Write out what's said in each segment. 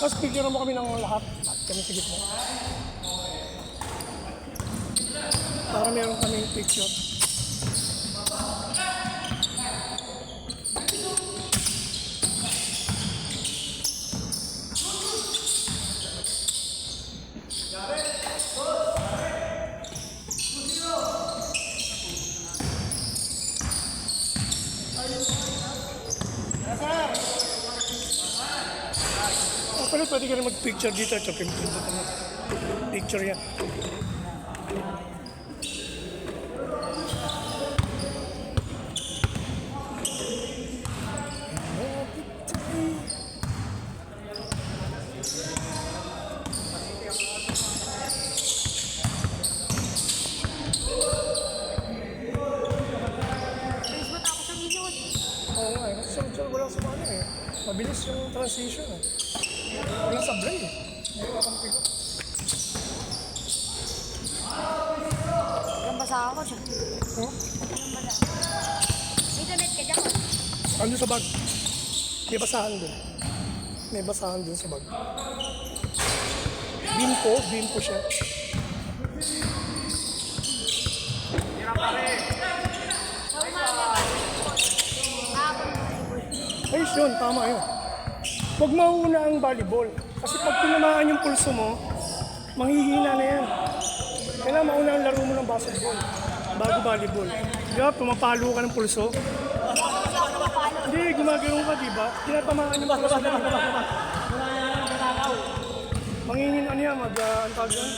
Tapos picture mo kami ng lahat. At kami sa gitna. Para meron kami picture. Pero pwede ka rin mag-picture dito. Ito, picture yan. Oo nga eh. Kasi walang sumali eh. Mabilis yung transition eh. Walang sablay eh. Hindi ko kampi ko. Ilang basa ako siya. Huh? Ilang basa. May damit ka dyan. Andun sa bag. May basahan dun. May basahan dun sa bag. Bimpo siya. Ayos yun, tama yun. Huwag mauna ang volleyball. Kasi pag tinamaan yung pulso mo, manghihina na yan. Kailangan mauna ang laro mo ng basketball bago volleyball. Di ba, pumapalo ka ng pulso. Hindi, gumagano'n ka, di ba? Tinatamaan yung pulso mo. Manghihina niya, mag-antag yan.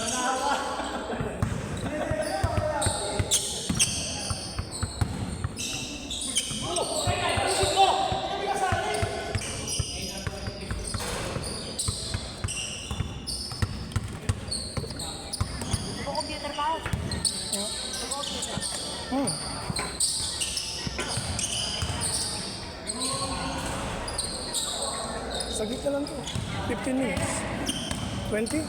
Computer pa ako. Saglit na lang to. 15 minutes. 20?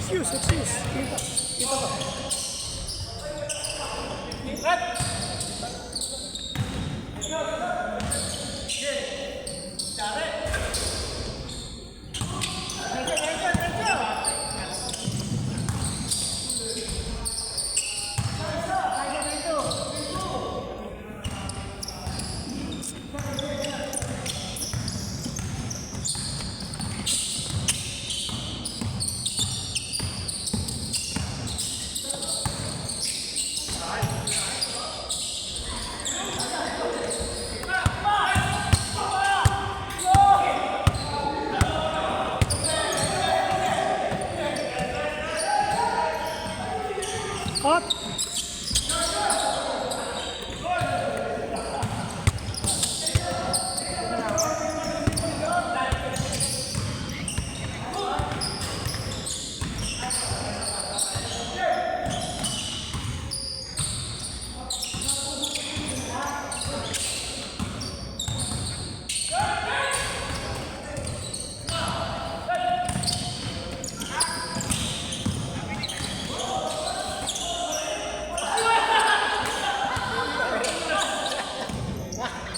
Excuse. Kita ka. Hot!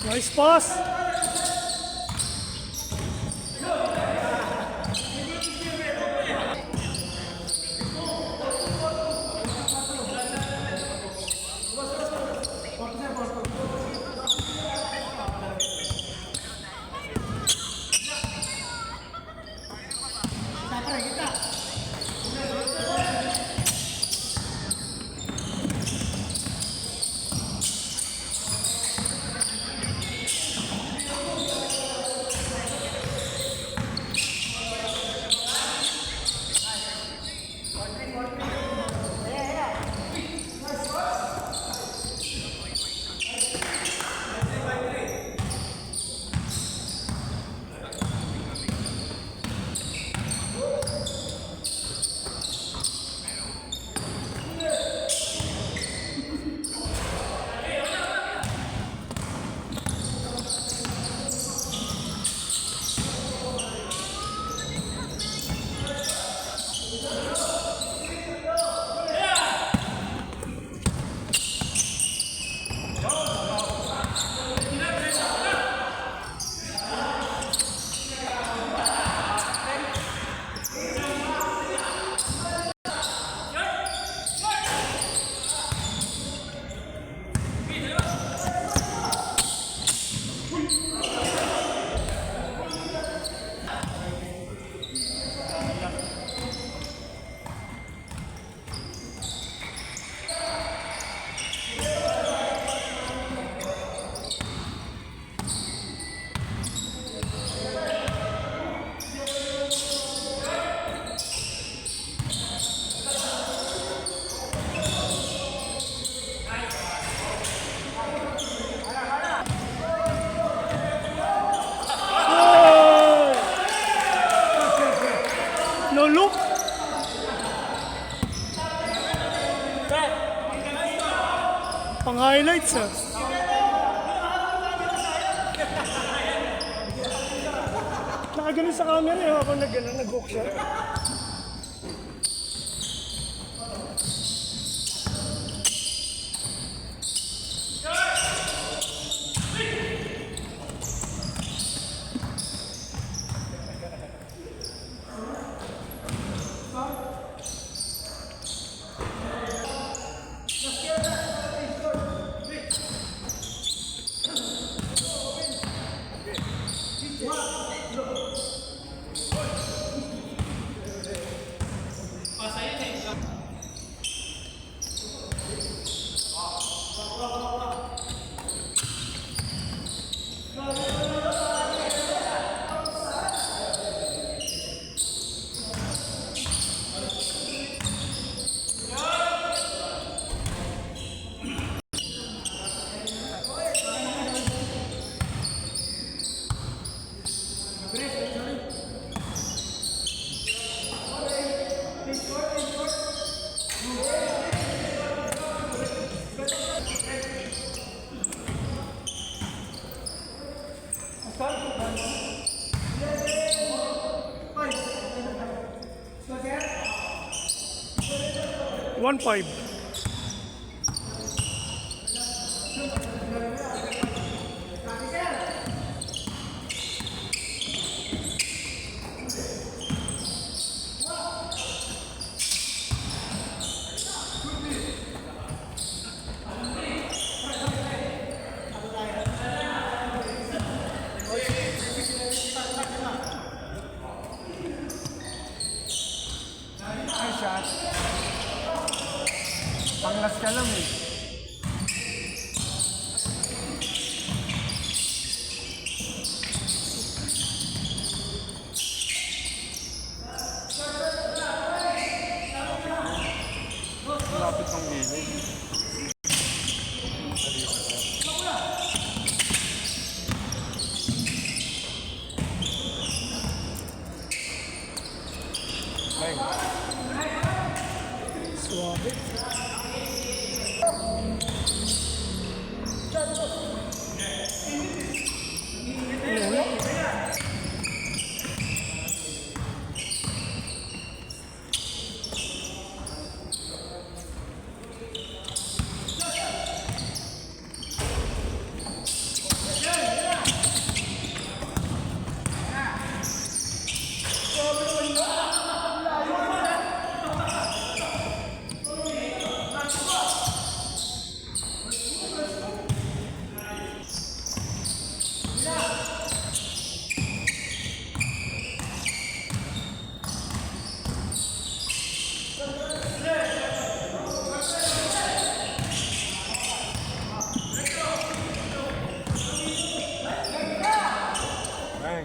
Nice pass! Pang highlights ah. Nakaganon sa camera eh, habang nag-hook siya. One five. Ay, shot. Panglas ka lang eh. Lapit ng gilid. Ay. Suave. Ay.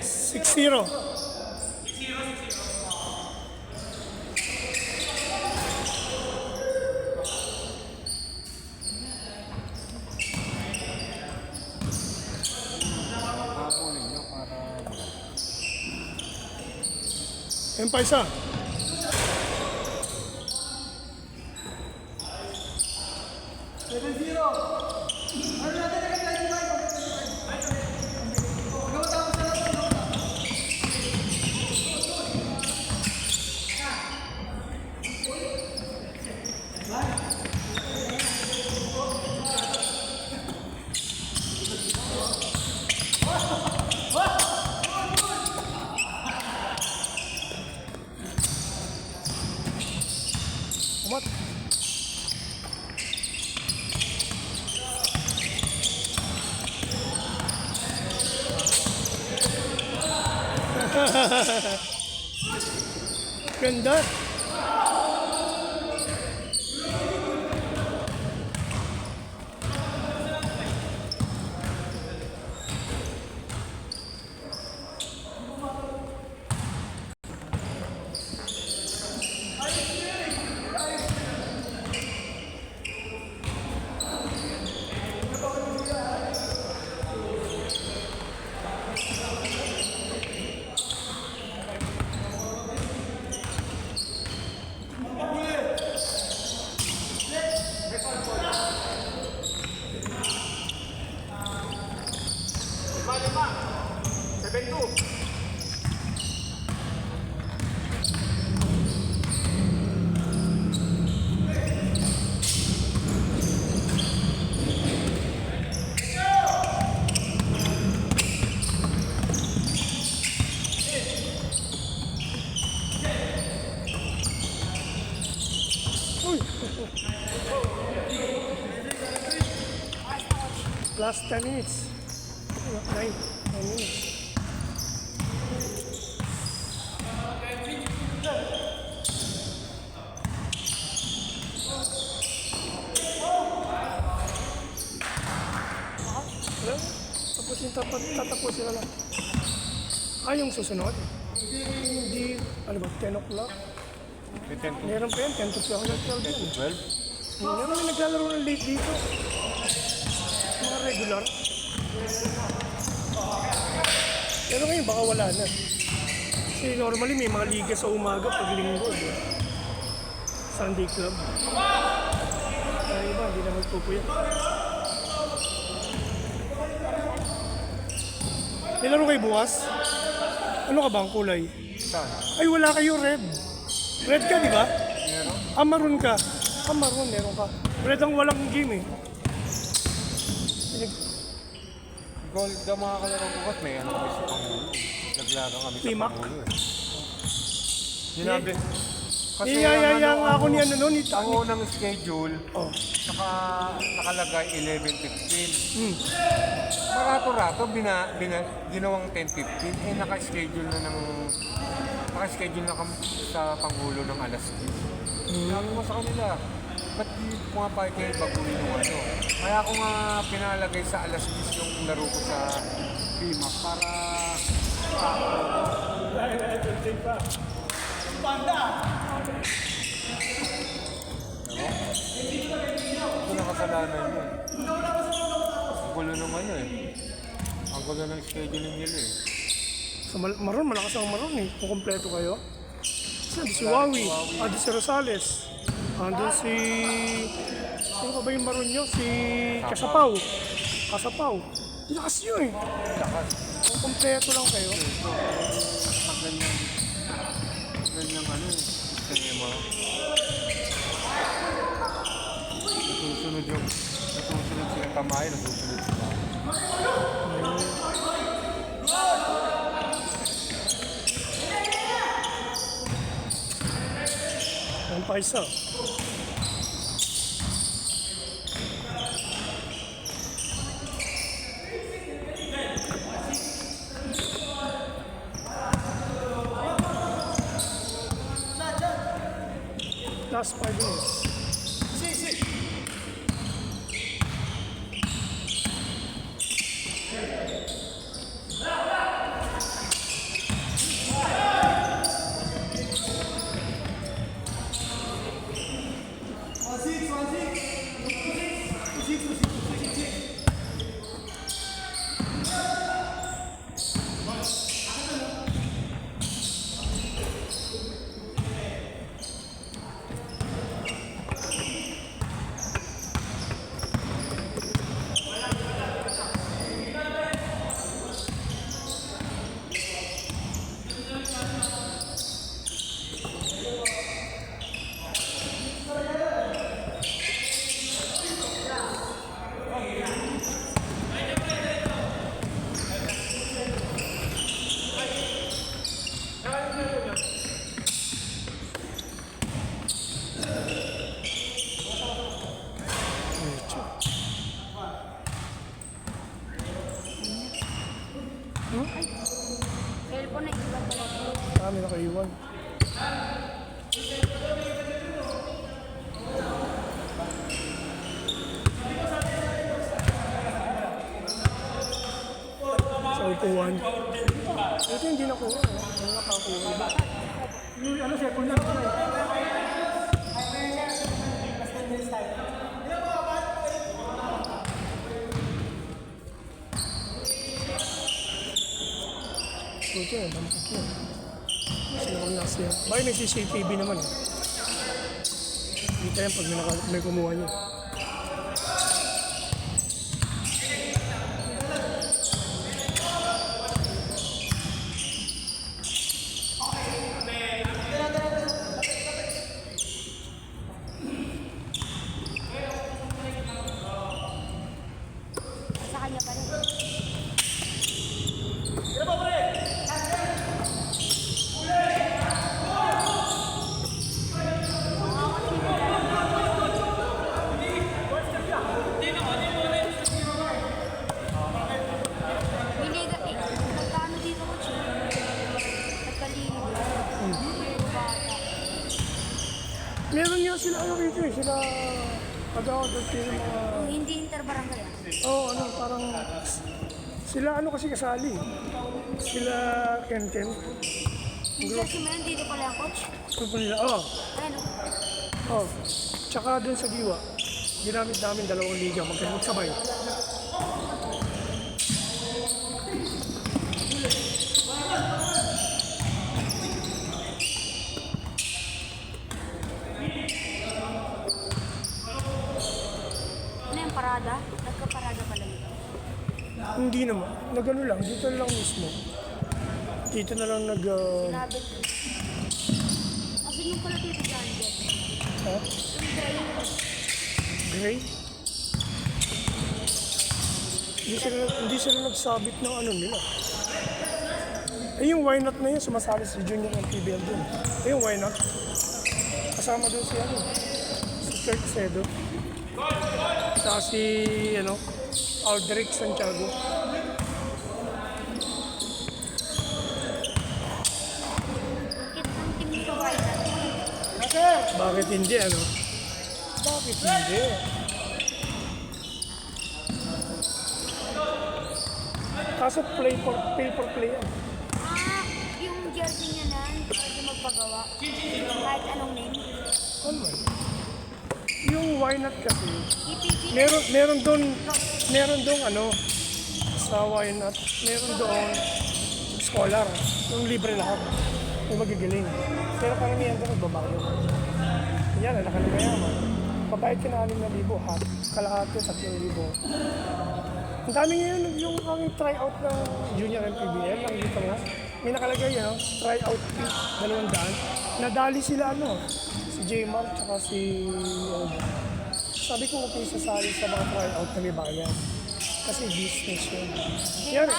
Six zero. Hapunin nyo para... Yan pa isa. Umat. Ganda. Uy! Last 10 minutes. 9 minutes. Wala. Tapos yung tatapos sila lang. Yung susunod. Hindi, ano ba, 10 o'clock? May 10 to Meron pa yan, 10 to 12 yan. 12. Meron may naglalaro ng late dito. Mga regular. Pero ngayon baka wala na. Kasi normally may mga liga sa umaga pag linggo. Sunday club. Kaya iba, hindi na magpupuyat. Nilaro kayo bukas? Ano ka ba ang kulay? Saan? Ay, wala kayo red. Red ka, di ba? Meron? Maroon ka. Maroon, meron ka. Red ang walang game eh. Gold daw mga kalaro bukas. May ano kami sa Pangulo. Naglaro kami sa Timak. Pangulo eh. Sinabi. Kasi Iyayaya nga ako ni ano noon, ni ang Tani. unang schedule, Oh. nakalagay 11:15. Hmm. Parato-rato, ginawang 10:15. Naka-schedule na kami sa Pangulo ng alas 10. Sabi mo sa kanila, ba't di pumapayag kayo baguhin yung ano? Kaya ako nga pinalagay sa alas 10 yung laro ko sa PMAC para ito na kasalanan yun. Ang gulo ng ano eh. Ang gulo ng scheduling nila eh. Sa Maroon, malakas ang Maroon eh. Kung kompleto kayo. Si Wawi, si Rosales. Andun si... Sino ka ba yung Maroon nyo? Si Kasapaw. Lakas nyo eh. Lakas. Kung kompleto lang kayo. Ganyang ano eh. Tema. Nasusunod silang kamay, nasusunod sila. Ang paisa. Last 5 minutes. Cellphone na iba ko. Kami nakaiwan. Sa upuan. Ito hindi nakuha. Ang nakakuha. Yung ano siya, kung lang sila. Ito yan, dampot yun. Sino kung nasa yan? Bakit may CCTV naman eh. Kita yan pag may kumuha niya. sila pag-order yung mga... Hindi interbarangay ah. Oo, ano, parang... Sila ano kasi kasali. Sila Ken. Yung jersey mo yun, dito pala ang coach. Grupo nila, oh. Ayan o. Oh. Tsaka dun sa Giwa, ginamit namin 2 liga, magsabay. Ano yung parada? Nagka-parada pala nito. Hindi naman, nagano lang, dito lang mismo. Dito na lang Sinabit. Asan yung pala dito dyan, Jeff? ha? Yung dry. Gray? Hindi sila nagsabit ng ano nila. Eh yung why not na yun, sumasali si Junior ng PBL dun. Eh yung why not? Kasama dun si ano, si Kurt Cedo. Saka si, ano, Aldrich Santiago. Bakit ang team nito ba ito? Bakit hindi, ano? Bakit hindi? Kaso pay for play yan. Ah, yung jersey niya na, pwede magpagawa. Kahit anong name. Ano man? Yung why not kasi, EPG. meron doon ano, sa why not, meron doon scholar, yung libre lahat, yung magigiling. Pero karamihan doon nagbabayo. Yan, anak ka na mayaman. Pabayad ka na 6,000, kalahati 3,000. Ang dami ngayon yung aming tryout ng Junior MPBL, nakikita mo. May nakalagay, ano, tryout fee, 200. Nadali sila, ano, si J-Mar tsaka si... sabi ko okay sasali sa mga tryout na may bayan. Kasi business yun. Yan,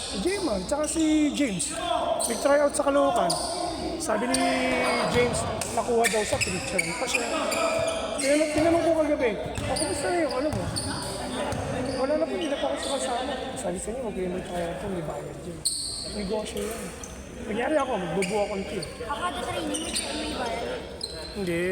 si J-Mar tsaka si James. May tryout sa Caloocan. Sabi ni James, nakuha daw sa picture. Pa siya. Tinanong ko kagabi, kumusta na yung ano mo? Wala na po, hindi na pa ako sumasama. Sabi sa inyo, okay mo tayo ito, may bayad dyan. Negosyo yan. Nagyari ako, magbubuha konti. Kada training, may bayad. Hindi.